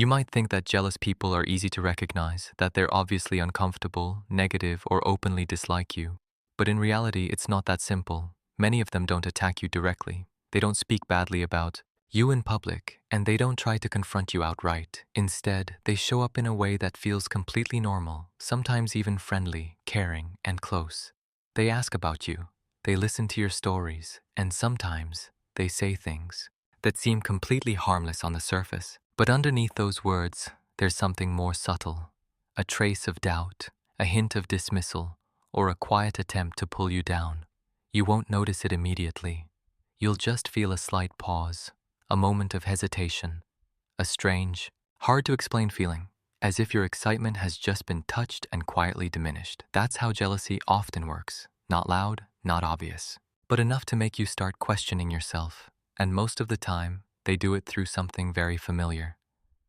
You might think that jealous people are easy to recognize, that they're obviously uncomfortable, negative, or openly dislike you. But in reality, it's not that simple. Many of them don't attack you directly. They don't speak badly about you in public, and they don't try to confront you outright. Instead, they show up in a way that feels completely normal, sometimes even friendly, caring, and close. They ask about you, they listen to your stories, and sometimes they say things that seem completely harmless on the surface. But underneath those words, there's something more subtle, a trace of doubt, a hint of dismissal, or a quiet attempt to pull you down. You won't notice it immediately. You'll just feel a slight pause, a moment of hesitation, a strange, hard to explain feeling, as if your excitement has just been touched and quietly diminished. That's how jealousy often works. Not loud, not obvious, but enough to make you start questioning yourself. And most of the time, they do it through something very familiar.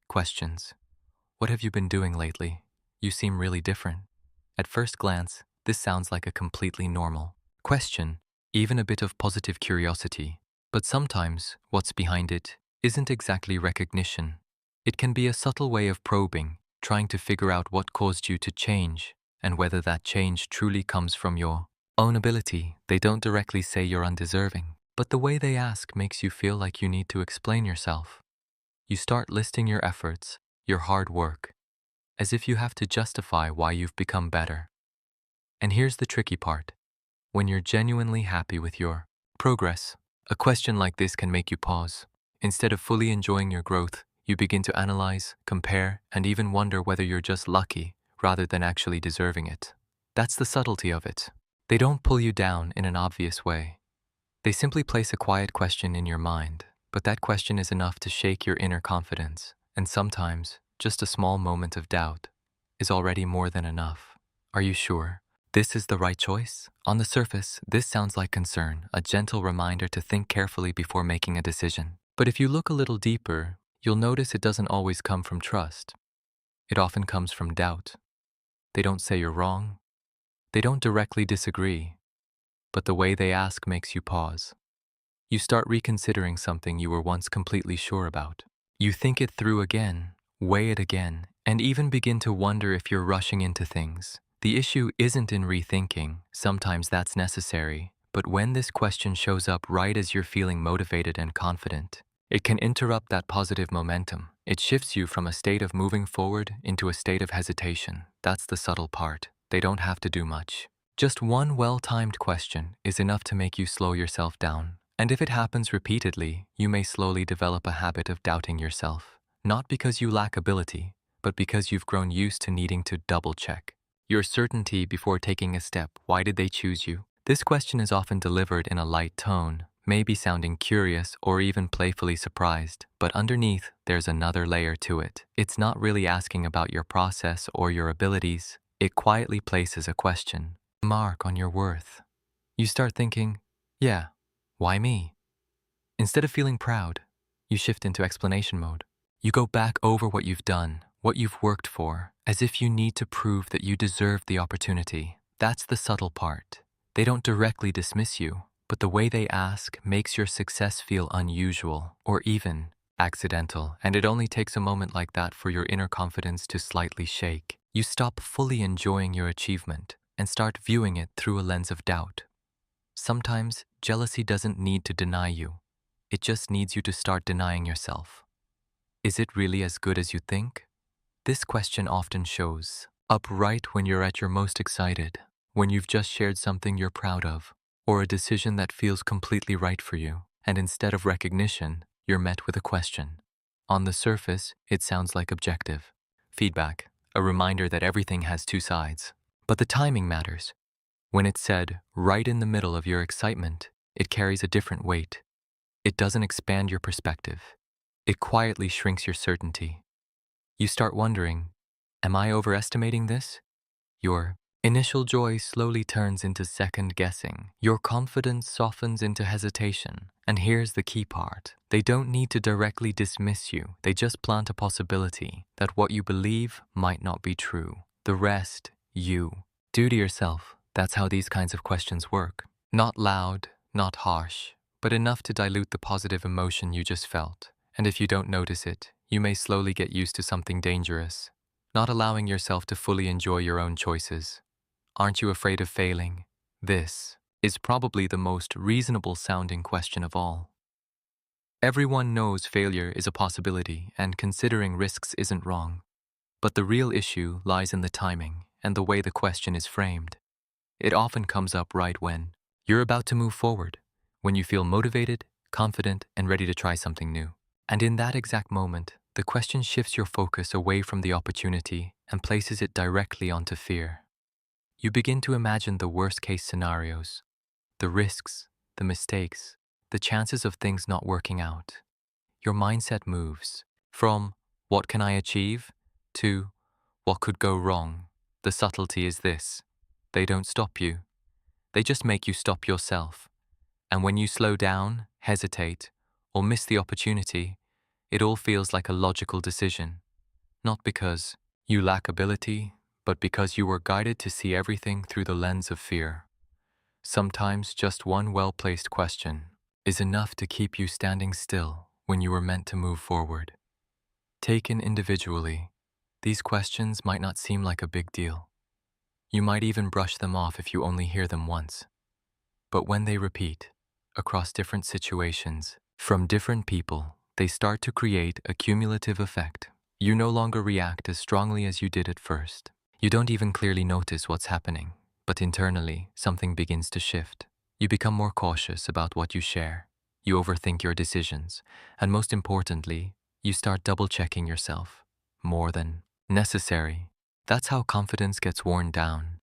Questions. What have you been doing lately? You seem really different. At first glance, this sounds like a completely normal question, even a bit of positive curiosity. But sometimes, what's behind it isn't exactly recognition. It can be a subtle way of probing, trying to figure out what caused you to change, and whether that change truly comes from your own ability. They don't directly say you're undeserving, but the way they ask makes you feel like you need to explain yourself. You start listing your efforts, your hard work, as if you have to justify why you've become better. And here's the tricky part. When you're genuinely happy with your progress, a question like this can make you pause. Instead of fully enjoying your growth, you begin to analyze, compare, and even wonder whether you're just lucky rather than actually deserving it. That's the subtlety of it. They don't pull you down in an obvious way. They simply place a quiet question in your mind, but that question is enough to shake your inner confidence, and sometimes just a small moment of doubt is already more than enough. Are you sure this is the right choice? On the surface, this sounds like concern, a gentle reminder to think carefully before making a decision. But if you look a little deeper, you'll notice it doesn't always come from trust. It often comes from doubt. They don't say you're wrong. They don't directly disagree. But the way they ask makes you pause. You start reconsidering something you were once completely sure about. You think it through again, weigh it again, and even begin to wonder if you're rushing into things. The issue isn't in rethinking, sometimes that's necessary, but when this question shows up right as you're feeling motivated and confident, it can interrupt that positive momentum. It shifts you from a state of moving forward into a state of hesitation. That's the subtle part. They don't have to do much. Just one well-timed question is enough to make you slow yourself down. And if it happens repeatedly, you may slowly develop a habit of doubting yourself. Not because you lack ability, but because you've grown used to needing to double-check your certainty before taking a step. Why did they choose you? This question is often delivered in a light tone, maybe sounding curious or even playfully surprised, but underneath, there's another layer to it. It's not really asking about your process or your abilities. It quietly places a question mark on your worth. You start thinking, yeah, why me? Instead of feeling proud, you shift into explanation mode. You go back over what you've done, what you've worked for, as if you need to prove that you deserve the opportunity. That's the subtle part. They don't directly dismiss you, but the way they ask makes your success feel unusual or even accidental, and it only takes a moment like that for your inner confidence to slightly shake. You stop fully enjoying your achievement and start viewing it through a lens of doubt. Sometimes jealousy doesn't need to deny you. It just needs you to start denying yourself. Is it really as good as you think? This question often shows up right when you're at your most excited, when you've just shared something you're proud of, or a decision that feels completely right for you, and instead of recognition, you're met with a question. On the surface, it sounds like objective feedback, a reminder that everything has two sides. But the timing matters. When it's said right in the middle of your excitement, it carries a different weight. It doesn't expand your perspective. It quietly shrinks your certainty. You start wondering, am I overestimating this? Your initial joy slowly turns into second guessing. Your confidence softens into hesitation. And here's the key part. They don't need to directly dismiss you. They just plant a possibility that what you believe might not be true. The rest, you do to yourself. That's how these kinds of questions work. Not loud, not harsh, but enough to dilute the positive emotion you just felt. And if you don't notice it, You may slowly get used to something dangerous, not allowing yourself to fully enjoy your own choices. Aren't you afraid of failing? This is probably the most reasonable sounding question of all. Everyone knows failure is a possibility and considering risks isn't wrong. But the real issue lies in the timing and the way the question is framed. It often comes up right when you're about to move forward, when you feel motivated, confident, and ready to try something new. And in that exact moment, the question shifts your focus away from the opportunity and places it directly onto fear. You begin to imagine the worst-case scenarios, the risks, the mistakes, the chances of things not working out. Your mindset moves from what can I achieve to what could go wrong. The subtlety is this: they don't stop you, they just make you stop yourself. And when you slow down, hesitate, or miss the opportunity, it all feels like a logical decision, not because you lack ability, but because you were guided to see everything through the lens of fear. Sometimes just one well-placed question is enough to keep you standing still when you were meant to move forward. Taken individually, these questions might not seem like a big deal. You might even brush them off if you only hear them once. But when they repeat, across different situations, from different people, they start to create a cumulative effect. You no longer react as strongly as you did at first. You don't even clearly notice what's happening, but internally, something begins to shift. You become more cautious about what you share. You overthink your decisions. And most importantly, you start double-checking yourself. More than necessary. That's how confidence gets worn down.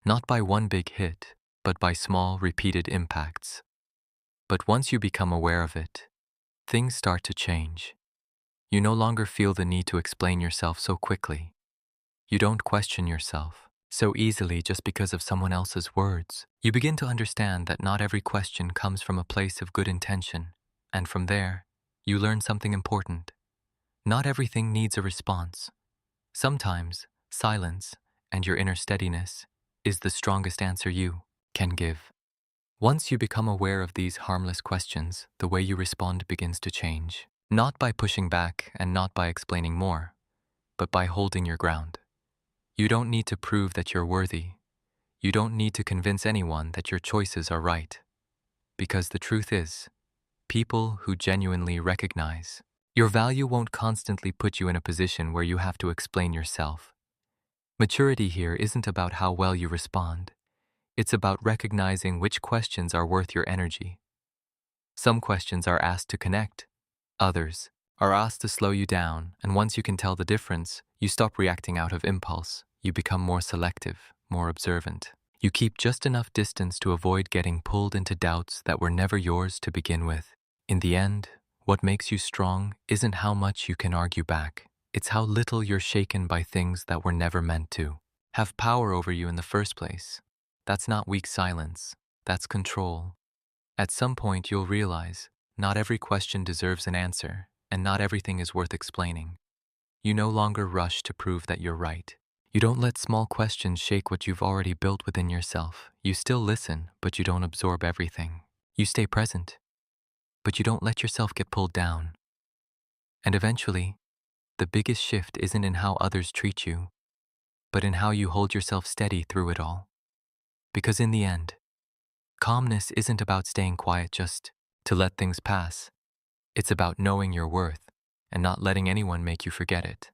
Not by one big hit, but by small, repeated impacts. But once you become aware of it, things start to change. You no longer feel the need to explain yourself so quickly. You don't question yourself so easily just because of someone else's words. You begin to understand that not every question comes from a place of good intention, and from there, you learn something important. Not everything needs a response. Sometimes, silence and your inner steadiness is the strongest answer you can give. Once you become aware of these harmless questions, the way you respond begins to change. Not by pushing back and not by explaining more, but by holding your ground. You don't need to prove that you're worthy. You don't need to convince anyone that your choices are right. Because the truth is, people who genuinely recognize your value won't constantly put you in a position where you have to explain yourself. Maturity here isn't about how well you respond. It's about recognizing which questions are worth your energy. Some questions are asked to connect. Others are asked to slow you down, and once you can tell the difference, you stop reacting out of impulse. You become more selective, more observant. You keep just enough distance to avoid getting pulled into doubts that were never yours to begin with. In the end, what makes you strong isn't how much you can argue back. It's how little you're shaken by things that were never meant to have power over you in the first place. That's not weak silence. That's control. At some point, you'll realize not every question deserves an answer, and not everything is worth explaining. You no longer rush to prove that you're right. You don't let small questions shake what you've already built within yourself. You still listen, but you don't absorb everything. You stay present, but you don't let yourself get pulled down. And eventually, the biggest shift isn't in how others treat you, but in how you hold yourself steady through it all. Because in the end, calmness isn't about staying quiet just to let things pass. It's about knowing your worth and not letting anyone make you forget it.